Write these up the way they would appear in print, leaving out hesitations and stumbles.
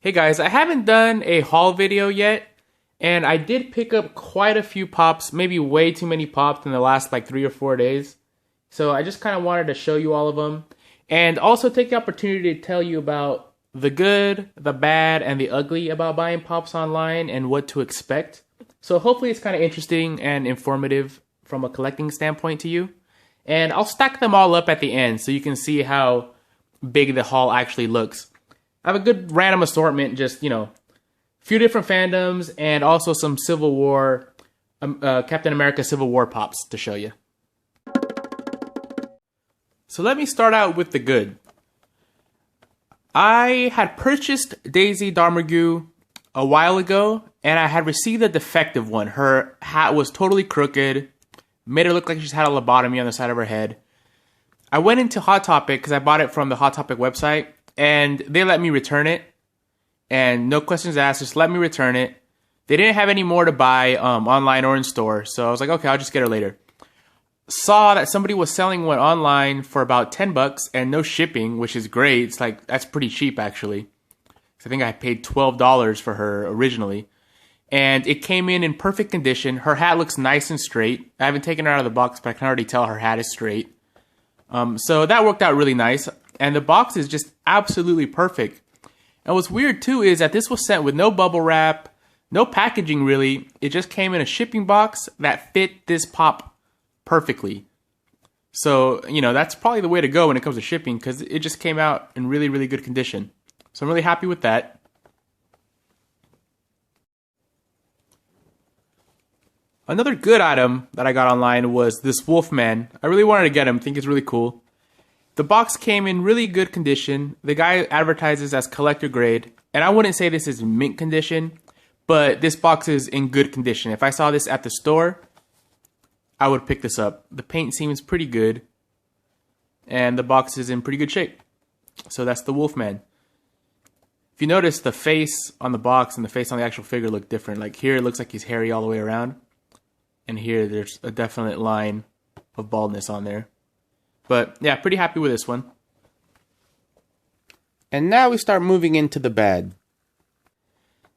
Hey guys, I haven't done a haul video yet, and I did pick up quite a few pops, maybe way too many pops in the last like 3 or 4 days. So I just kind of wanted to show you all of them, and also take the opportunity to tell you about the good, the bad, and the ugly about buying pops online and what to expect. So hopefully it's kind of interesting and informative from a collecting standpoint to you. And I'll stack them all up at the end so you can see how big the haul actually looks. I have a good random assortment, just, a few different fandoms and also some Civil War, Captain America Civil War pops to show you. So let me start out with the good. I had purchased Daisy Domergue a while ago, and I had received a defective one. Her hat was totally crooked, made her look like she just had a lobotomy on the side of her head. I went into Hot Topic because I bought it from the Hot Topic website, and they let me return it. And no questions asked, just let me return it. They didn't have any more to buy online or in store, so I was like, okay, I'll just get her later. Saw that somebody was selling one online for about $10 and no shipping, which is great. It's like, that's pretty cheap actually. I think I paid $12 for her originally. And it came in perfect condition. Her hat looks nice and straight. I haven't taken her out of the box, but I can already tell her hat is straight. So that worked out really nice. And the box is just absolutely perfect. And what's weird too is that this was sent with no bubble wrap, no packaging really. It just came in a shipping box that fit this pop perfectly. So, that's probably the way to go when it comes to shipping, because it just came out in really, really good condition. So I'm really happy with that. Another good item that I got online was this Wolfman. I really wanted to get him. I think it's really cool. The box came in really good condition. The guy advertises as collector grade, and I wouldn't say this is mint condition, but this box is in good condition. If I saw this at the store, I would pick this up. The paint seems pretty good, and the box is in pretty good shape. So that's the Wolfman. If you notice, the face on the box and the face on the actual figure look different. Like here, it looks like he's hairy all the way around, and here there's a definite line of baldness on there. But yeah, pretty happy with this one. And now we start moving into the bad.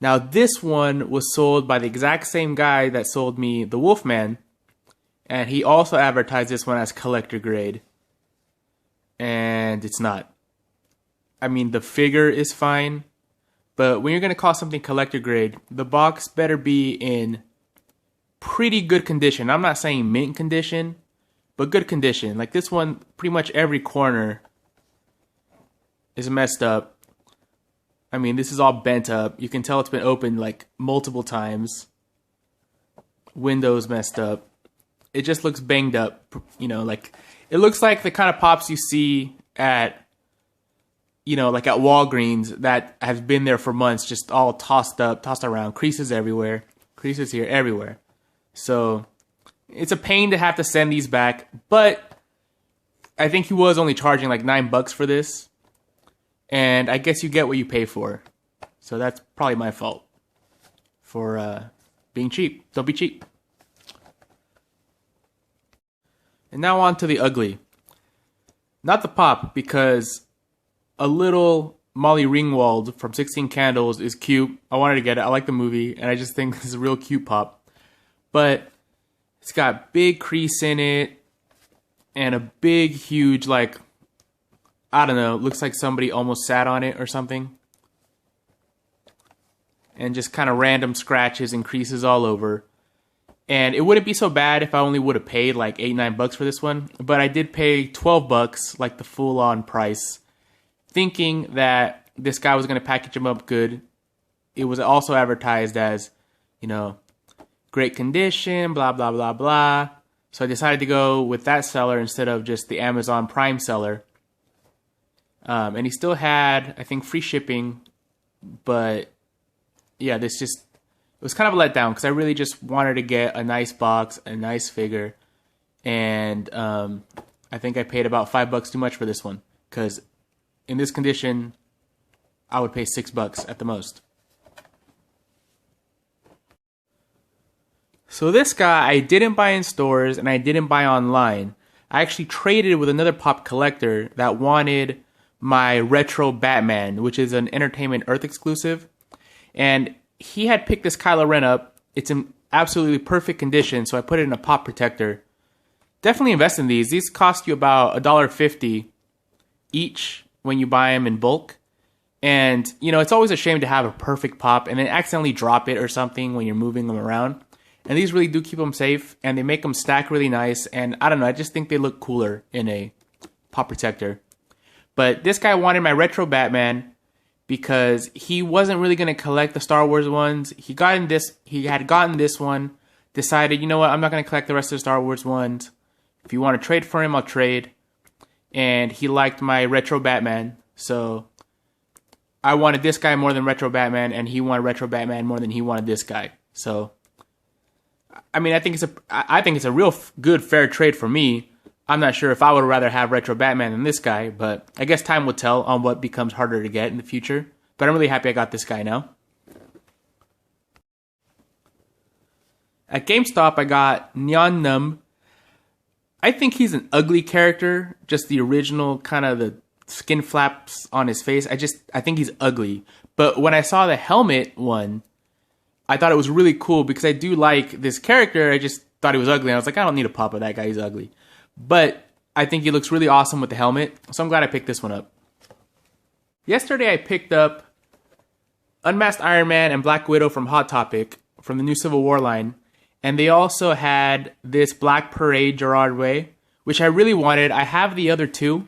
Now this one was sold by the exact same guy that sold me the Wolfman, and he also advertised this one as collector grade. And it's not. I mean, the figure is fine, but when you're going to call something collector grade, the box better be in pretty good condition. I'm not saying mint condition, but good condition. Like this one, pretty much every corner is messed up. I mean, this is all bent up. You can tell it's been opened like multiple times. Windows messed up. It just looks banged up. Like it looks like the kind of pops you see at, like at Walgreens that have been there for months, just all tossed up, tossed around, creases everywhere, creases here, everywhere. So it's a pain to have to send these back, but I think he was only charging like $9 for this. And I guess you get what you pay for. So that's probably my fault for being cheap. Don't be cheap. And now on to the ugly. Not the pop, because a little Molly Ringwald from 16 Candles is cute. I wanted to get it. I like the movie, and I just think this is a real cute pop. But it's got big crease in it, and a big, huge, like, I don't know, looks like somebody almost sat on it or something. And just kind of random scratches and creases all over. And it wouldn't be so bad if I only would have paid like $8-9 for this one. But I did pay $12, like the full-on price, thinking that this guy was going to package him up good. It was also advertised as, great condition, blah, blah, blah, blah. So I decided to go with that seller instead of just the Amazon Prime seller. And he still had, I think, free shipping. But yeah, it was kind of a letdown because I really just wanted to get a nice box, a nice figure. And I think I paid about $5 too much for this one, because in this condition, I would pay $6 at the most. So this guy I didn't buy in stores and I didn't buy online. I actually traded with another pop collector that wanted my retro Batman, which is an Entertainment Earth exclusive. And he had picked this Kylo Ren up. It's in absolutely perfect condition, so I put it in a pop protector. Definitely invest in these. These cost you about $1.50 each when you buy them in bulk. And, you know, it's always a shame to have a perfect pop and then accidentally drop it or something when you're moving them around. And these really do keep them safe, and they make them stack really nice. And I don't know, I just think they look cooler in a pop protector. But this guy wanted my retro Batman because he wasn't really going to collect the Star Wars ones. He had gotten this one, decided, you know what, I'm not going to collect the rest of the Star Wars ones. If you want to trade for him, I'll trade. And he liked my retro Batman, so I wanted this guy more than retro Batman, and he wanted retro Batman more than he wanted this guy. So I mean, I think it's a real good, fair trade for me. I'm not sure if I would rather have retro Batman than this guy, but I guess time will tell on what becomes harder to get in the future. But I'm really happy I got this guy now. At GameStop, I got Nyan Num. I think he's an ugly character, just the original kind of the skin flaps on his face. I think he's ugly. But when I saw the helmet one, I thought it was really cool because I do like this character. I just thought he was ugly. And I was like, I don't need a pop of that guy. He's ugly. But I think he looks really awesome with the helmet. So I'm glad I picked this one up. Yesterday I picked up Unmasked Iron Man and Black Widow from Hot Topic from the new Civil War line. And they also had this Black Parade Gerard Way, which I really wanted. I have the other two.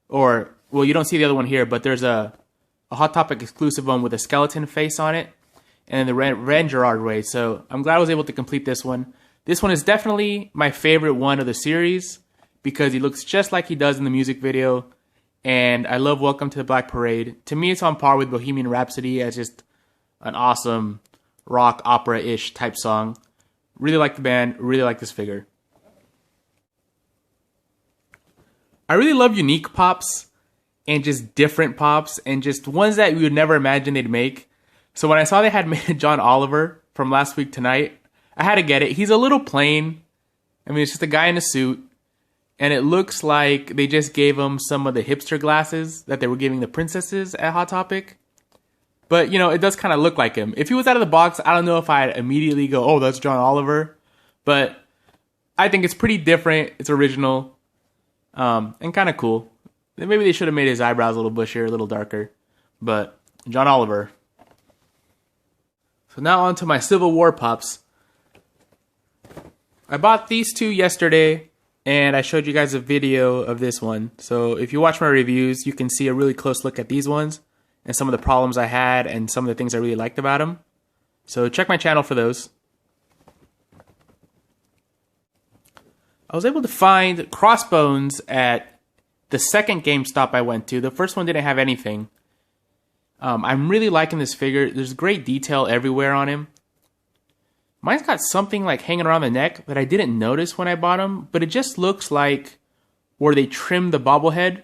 Or, well, you don't see the other one here, but there's a Hot Topic exclusive one with a skeleton face on it. And then the Ren Gerard Way. So I'm glad I was able to complete this one. This one is definitely my favorite one of the series because he looks just like he does in the music video. And I love Welcome to the Black Parade. To me, it's on par with Bohemian Rhapsody as just an awesome rock opera-ish type song. Really like the band. Really like this figure. I really love unique pops and just different pops and just ones that you would never imagine they'd make. So when I saw they had made John Oliver from Last Week Tonight, I had to get it. He's a little plain. I mean, it's just a guy in a suit. And it looks like they just gave him some of the hipster glasses that they were giving the princesses at Hot Topic. But, you know, it does kind of look like him. If he was out of the box, I don't know if I'd immediately go, oh, that's John Oliver. But I think it's pretty different. It's original. And kind of cool. Maybe they should have made his eyebrows a little bushier, a little darker. But John Oliver. So now on to my Civil War pops. I bought these two yesterday, and I showed you guys a video of this one. So if you watch my reviews, you can see a really close look at these ones and some of the problems I had and some of the things I really liked about them. So check my channel for those. I was able to find Crossbones at the second GameStop I went to. The first one didn't have anything. I'm really liking this figure. There's great detail everywhere on him. Mine's got something like hanging around the neck that I didn't notice when I bought him, but it just looks like where they trimmed the bobblehead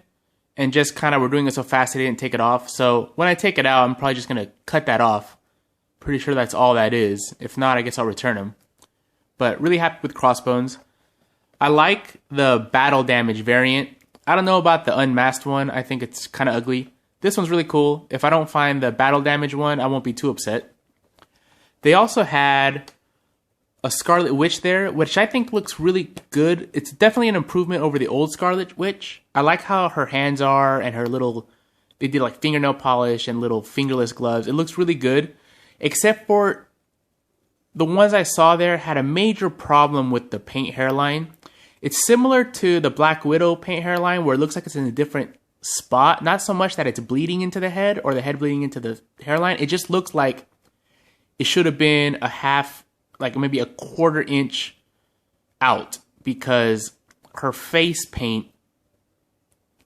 and just kind of were doing it so fast they didn't take it off. So when I take it out, I'm probably just going to cut that off. Pretty sure that's all that is. If not, I guess I'll return him. But really happy with Crossbones. I like the battle damage variant. I don't know about the unmasked one. I think it's kind of ugly. This one's really cool. If I don't find the battle damage one, I won't be too upset. They also had a Scarlet Witch there, which I think looks really good. It's definitely an improvement over the old Scarlet Witch. I like how her hands are and her little, they did like fingernail polish and little fingerless gloves. It looks really good, except for the ones I saw there had a major problem with the paint hairline. It's similar to the Black Widow paint hairline where it looks like it's in a different spot. Not so much that it's bleeding into the head or the head bleeding into the hairline. It just looks like it should have been a half, like maybe a quarter inch out because her face paint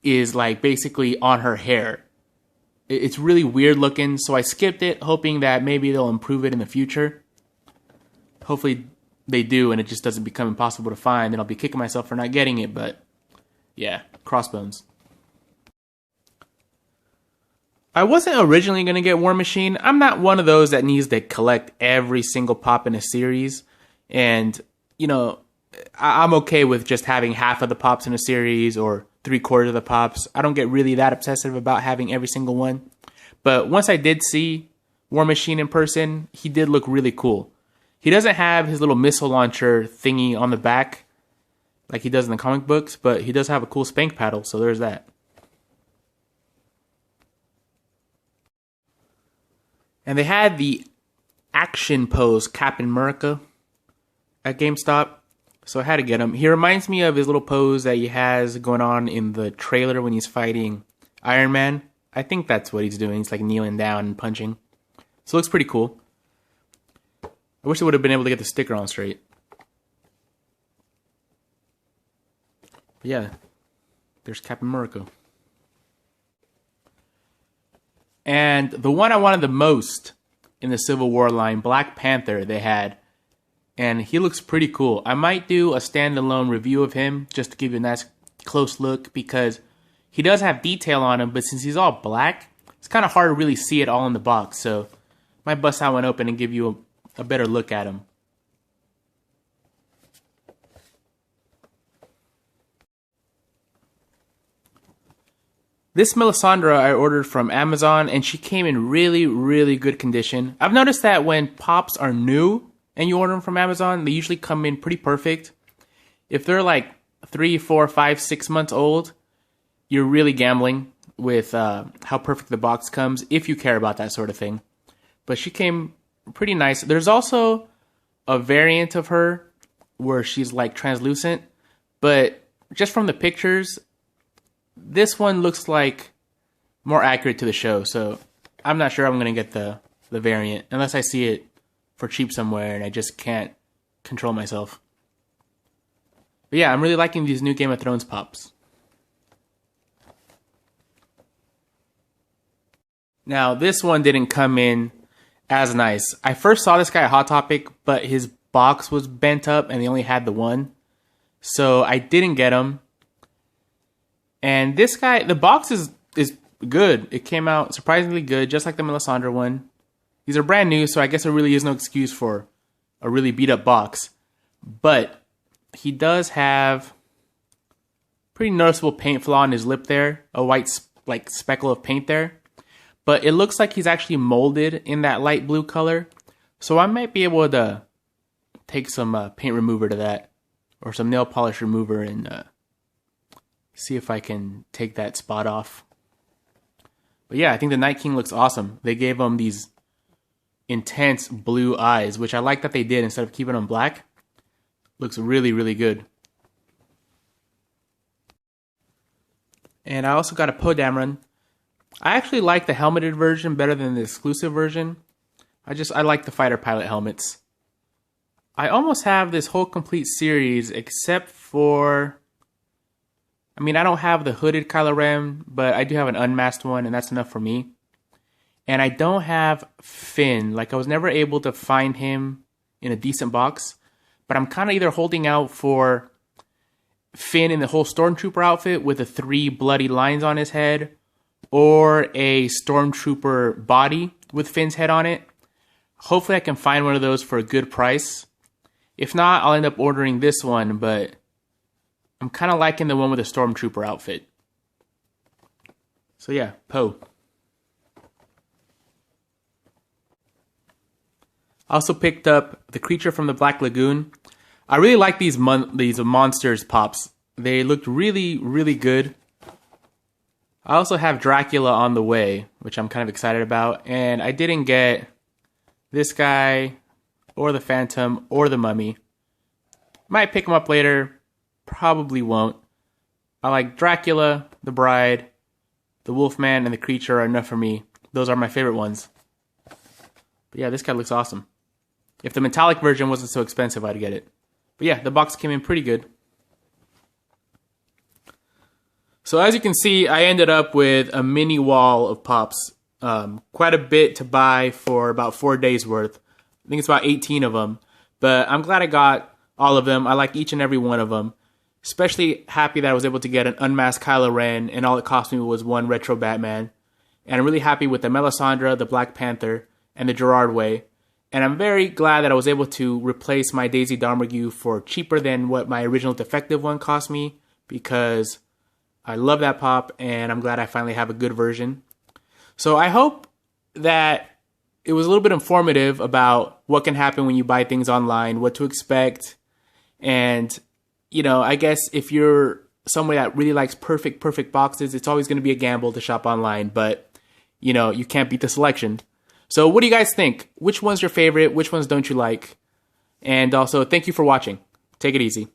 is like basically on her hair. It's really weird looking, so I skipped it, hoping that maybe they'll improve it in the future. Hopefully they do and it just doesn't become impossible to find and I'll be kicking myself for not getting it, but yeah, Crossbones. I wasn't originally going to get War Machine. I'm not one of those that needs to collect every single pop in a series. And, you know, I'm okay with just having half of the pops in a series or 3/4 of the pops. I don't get really that obsessive about having every single one. But once I did see War Machine in person, he did look really cool. He doesn't have his little missile launcher thingy on the back like he does in the comic books, but he does have a cool spank paddle, so there's that. And they had the action pose Captain America at GameStop, so I had to get him. He reminds me of his little pose that he has going on in the trailer when he's fighting Iron Man. I think that's what he's doing. He's like kneeling down and punching. So it looks pretty cool. I wish I would have been able to get the sticker on straight. But yeah, there's Captain America. And the one I wanted the most in the Civil War line, Black Panther, they had. And he looks pretty cool. I might do a standalone review of him just to give you a nice close look, because he does have detail on him, but since he's all black, it's kind of hard to really see it all in the box. So I might bust that one open and give you a better look at him. This Melisandre I ordered from Amazon, and she came in really, really good condition. I've noticed that when pops are new and you order them from Amazon, they usually come in pretty perfect. If they're like 3, 4, 5, 6 months old, you're really gambling with how perfect the box comes, if you care about that sort of thing. But she came pretty nice. There's also a variant of her where she's like translucent, but just from the pictures, this one looks like more accurate to the show, so I'm not sure I'm going to get the variant unless I see it for cheap somewhere and I just can't control myself. But yeah, I'm really liking these new Game of Thrones pops. Now, this one didn't come in as nice. I first saw this guy at Hot Topic, but his box was bent up and they only had the one, so I didn't get him. And this guy, the box is good. It came out surprisingly good, just like the Melisandre one. These are brand new, so I guess there really is no excuse for a really beat up box. But he does have pretty noticeable paint flaw on his lip there, a white like speckle of paint there. But it looks like he's actually molded in that light blue color, so I might be able to take some paint remover to that, or some nail polish remover, and see if I can take that spot off. But yeah, I think the Night King looks awesome. They gave him these intense blue eyes, which I like that they did instead of keeping them black. Looks really, really good. And I also got a Poe Dameron. I actually like the helmeted version better than the exclusive version. I like the fighter pilot helmets. I almost have this whole complete series except for, I mean, I don't have the hooded Kylo Ren, but I do have an unmasked one, and that's enough for me. And I don't have Finn. Like, I was never able to find him in a decent box. But I'm kind of either holding out for Finn in the whole Stormtrooper outfit with the 3 bloody lines on his head, or a Stormtrooper body with Finn's head on it. Hopefully I can find one of those for a good price. If not, I'll end up ordering this one, but I'm kind of liking the one with the Stormtrooper outfit. So yeah, Poe. I also picked up the creature from the Black Lagoon. I really like these monsters pops. They looked really, really good. I also have Dracula on the way, which I'm kind of excited about. And I didn't get this guy, or the Phantom, or the Mummy. Might pick them up later. Probably won't. I like Dracula, the Bride, the Wolfman, and the Creature are enough for me. Those are my favorite ones. But yeah, this guy looks awesome. If the metallic version wasn't so expensive, I'd get it. But yeah, the box came in pretty good. So as you can see, I ended up with a mini wall of pops. Quite a bit to buy for about 4 days worth. I think it's about 18 of them. But I'm glad I got all of them. I like each and every one of them. Especially happy that I was able to get an unmasked Kylo Ren, and all it cost me was 1 retro Batman. And I'm really happy with the Melisandre, the Black Panther, and the Gerard Way. And I'm very glad that I was able to replace my Daisy Domergue for cheaper than what my original defective one cost me, because I love that pop, and I'm glad I finally have a good version. So I hope that it was a little bit informative about what can happen when you buy things online, what to expect. And, I guess if you're somebody that really likes perfect boxes, it's always going to be a gamble to shop online, but, you can't beat the selection. So what do you guys think? Which one's your favorite? Which ones don't you like? And also, thank you for watching. Take it easy.